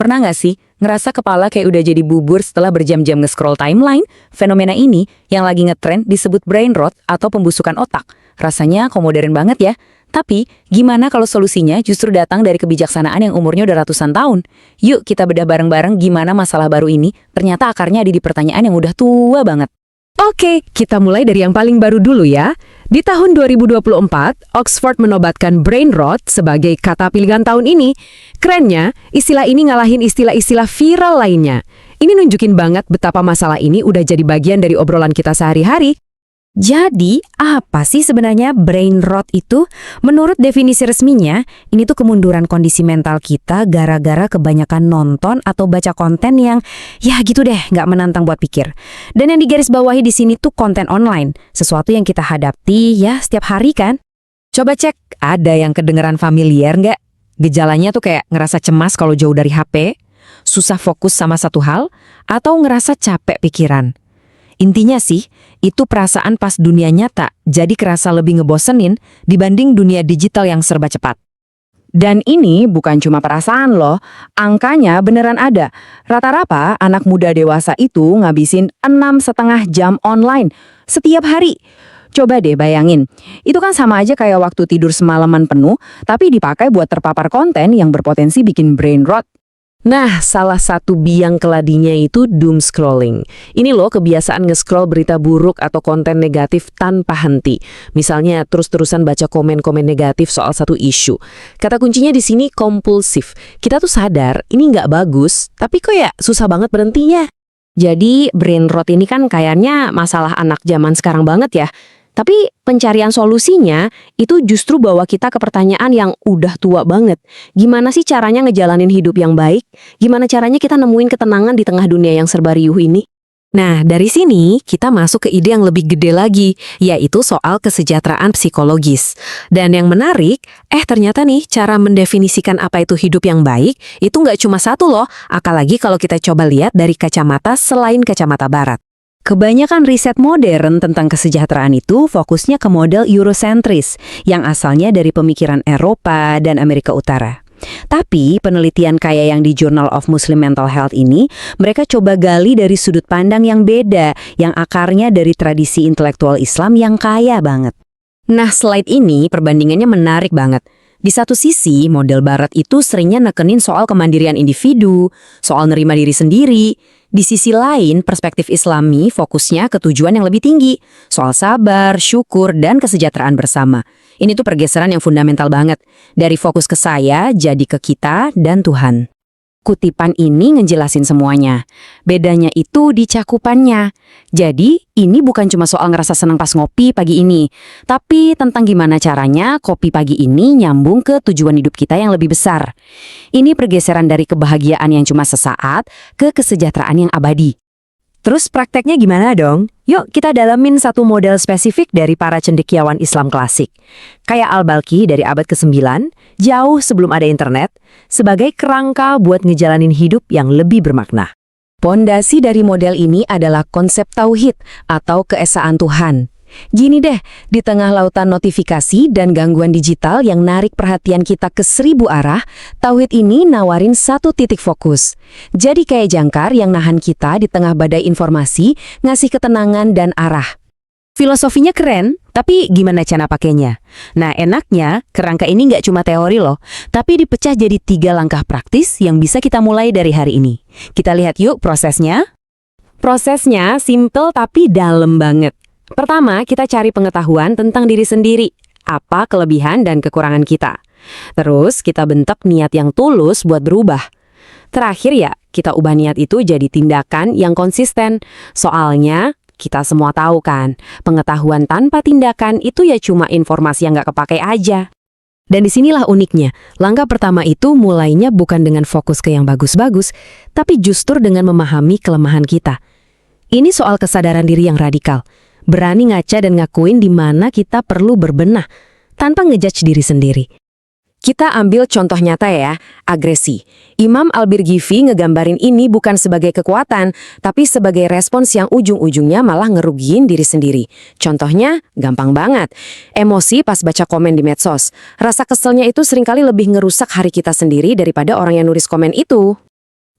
Pernah nggak sih ngerasa kepala kayak udah jadi bubur setelah berjam-jam nge-scroll timeline? Fenomena ini yang lagi ngetrend disebut brain rot atau pembusukan otak. Rasanya kok modern banget ya. Tapi gimana kalau solusinya justru datang dari kebijaksanaan yang umurnya udah ratusan tahun? Yuk kita bedah bareng-bareng gimana masalah baru ini ternyata akarnya ada di pertanyaan yang udah tua banget. Oke, kita mulai dari yang paling baru dulu ya. Di tahun 2024, Oxford menobatkan brain rot sebagai kata pilihan tahun ini. Kerennya, istilah ini ngalahin istilah-istilah viral lainnya. Ini nunjukin banget betapa masalah ini udah jadi bagian dari obrolan kita sehari-hari. Jadi, apa sih sebenarnya brain rot itu? Menurut definisi resminya, ini tuh kemunduran kondisi mental kita gara-gara kebanyakan nonton atau baca konten yang, ya gitu deh, nggak menantang buat pikir. Dan yang digarisbawahi di sini tuh konten online, sesuatu yang kita hadapi ya setiap hari kan? Coba cek, ada yang kedengeran familiar nggak? Gejalanya tuh kayak ngerasa cemas kalau jauh dari HP, susah fokus sama satu hal, atau ngerasa capek pikiran. Intinya sih, itu perasaan pas dunia nyata, jadi kerasa lebih ngebosenin dibanding dunia digital yang serba cepat. Dan ini bukan cuma perasaan loh, angkanya beneran ada. Rata-rata anak muda dewasa itu ngabisin 6,5 jam online setiap hari. Coba deh bayangin, itu kan sama aja kayak waktu tidur semalaman penuh, tapi dipakai buat terpapar konten yang berpotensi bikin brain rot. Nah, salah satu biang keladinya itu doom scrolling. Ini loh kebiasaan nge-scroll berita buruk atau konten negatif tanpa henti. Misalnya terus-terusan baca komen-komen negatif soal satu isu. Kata kuncinya di sini kompulsif. Kita tuh sadar ini nggak bagus, tapi kok ya susah banget berhentinya. Jadi, brain rot ini kan kayaknya masalah anak zaman sekarang banget ya. Tapi pencarian solusinya itu justru bawa kita ke pertanyaan yang udah tua banget. Gimana sih caranya ngejalanin hidup yang baik? Gimana caranya kita nemuin ketenangan di tengah dunia yang serba riuh ini? Nah, dari sini kita masuk ke ide yang lebih gede lagi, yaitu soal kesejahteraan psikologis. Dan yang menarik, ternyata nih cara mendefinisikan apa itu hidup yang baik, itu nggak cuma satu loh, apalagi kalau kita coba lihat dari kacamata selain kacamata barat. Kebanyakan riset modern tentang kesejahteraan itu fokusnya ke model Eurocentris yang asalnya dari pemikiran Eropa dan Amerika Utara. Tapi penelitian kayak yang di Journal of Muslim Mental Health ini, mereka coba gali dari sudut pandang yang beda, yang akarnya dari tradisi intelektual Islam yang kaya banget. Nah, slide ini perbandingannya menarik banget. Di satu sisi, model barat itu seringnya nekenin soal kemandirian individu, soal nerima diri sendiri. Di sisi lain, perspektif Islami fokusnya ke tujuan yang lebih tinggi, soal sabar, syukur, dan kesejahteraan bersama. Ini tuh pergeseran yang fundamental banget, dari fokus ke saya jadi ke kita dan Tuhan. Kutipan ini ngejelasin semuanya. Bedanya itu di cakupannya. Jadi, ini bukan cuma soal ngerasa senang pas ngopi pagi ini, tapi tentang gimana caranya kopi pagi ini nyambung ke tujuan hidup kita yang lebih besar. Ini pergeseran dari kebahagiaan yang cuma sesaat ke kesejahteraan yang abadi. Terus prakteknya gimana dong? Yuk kita dalamin satu model spesifik dari para cendekiawan Islam klasik. Kayak Al-Balqi dari abad ke-9, jauh sebelum ada internet, sebagai kerangka buat ngejalanin hidup yang lebih bermakna. Pondasi dari model ini adalah konsep tauhid atau keesaan Tuhan. Gini deh, di tengah lautan notifikasi dan gangguan digital yang narik perhatian kita ke 1000 arah, tauhid ini nawarin satu titik fokus. Jadi kayak jangkar yang nahan kita di tengah badai informasi, ngasih ketenangan dan arah. Filosofinya keren, tapi gimana cara pakainya? Nah, enaknya kerangka ini nggak cuma teori loh, tapi dipecah jadi 3 langkah praktis yang bisa kita mulai dari hari ini. Kita lihat yuk prosesnya. Prosesnya simple tapi dalam banget. Pertama, kita cari pengetahuan tentang diri sendiri, apa kelebihan dan kekurangan kita. Terus, kita bentuk niat yang tulus buat berubah. Terakhir ya, kita ubah niat itu jadi tindakan yang konsisten. Soalnya, kita semua tahu kan, pengetahuan tanpa tindakan itu ya cuma informasi yang nggak kepakai aja. Dan disinilah uniknya, langkah pertama itu mulainya bukan dengan fokus ke yang bagus-bagus, tapi justru dengan memahami kelemahan kita. Ini soal kesadaran diri yang radikal. Berani ngaca dan ngakuin di mana kita perlu berbenah, tanpa ngejudge diri sendiri. Kita ambil contoh nyata ya, agresi. Imam Al-Birgifi ngegambarin ini bukan sebagai kekuatan, tapi sebagai respons yang ujung-ujungnya malah ngerugiin diri sendiri. Contohnya, gampang banget. Emosi pas baca komen di medsos. Rasa keselnya itu seringkali lebih ngerusak hari kita sendiri daripada orang yang nulis komen itu.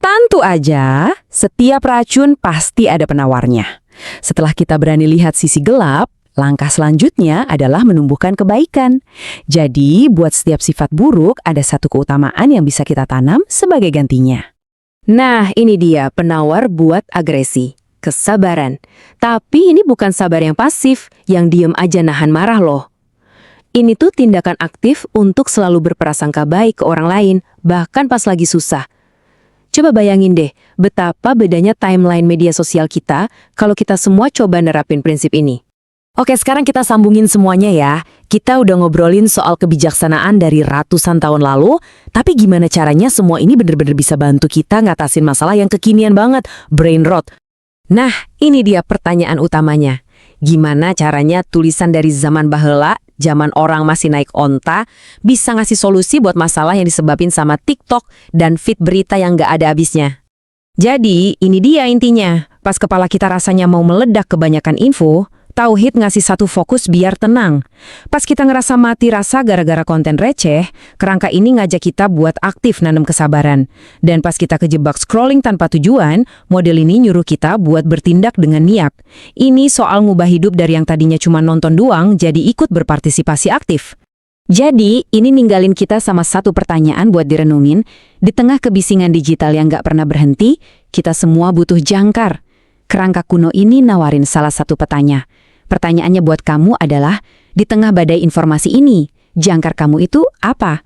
Tentu aja, setiap racun pasti ada penawarnya. Setelah kita berani lihat sisi gelap, langkah selanjutnya adalah menumbuhkan kebaikan. Jadi, buat setiap sifat buruk ada satu keutamaan yang bisa kita tanam sebagai gantinya. Nah, ini dia penawar buat agresi. Kesabaran. Tapi ini bukan sabar yang pasif, yang diem aja nahan marah loh. Ini tuh tindakan aktif untuk selalu berprasangka baik ke orang lain, bahkan pas lagi susah. Coba bayangin deh, betapa bedanya timeline media sosial kita kalau kita semua coba nerapin prinsip ini. Oke, sekarang kita sambungin semuanya ya. Kita udah ngobrolin soal kebijaksanaan dari ratusan tahun lalu, tapi gimana caranya semua ini bener-bener bisa bantu kita ngatasin masalah yang kekinian banget, brain rot. Nah, ini dia pertanyaan utamanya. Gimana caranya tulisan dari zaman baheula, zaman orang masih naik onta, bisa ngasih solusi buat masalah yang disebabin sama TikTok dan feed berita yang gak ada habisnya? Jadi, ini dia intinya. Pas kepala kita rasanya mau meledak kebanyakan info, Tauhid ngasih satu fokus biar tenang. Pas kita ngerasa mati rasa gara-gara konten receh, kerangka ini ngajak kita buat aktif nanam kesabaran. Dan pas kita kejebak scrolling tanpa tujuan, model ini nyuruh kita buat bertindak dengan niat. Ini soal ngubah hidup dari yang tadinya cuma nonton doang, jadi ikut berpartisipasi aktif. Jadi, ini ninggalin kita sama satu pertanyaan buat direnungin. Di tengah kebisingan digital yang gak pernah berhenti, kita semua butuh jangkar. Kerangka kuno ini nawarin salah satu petanya. Pertanyaannya buat kamu adalah, di tengah badai informasi ini, jangkar kamu itu apa?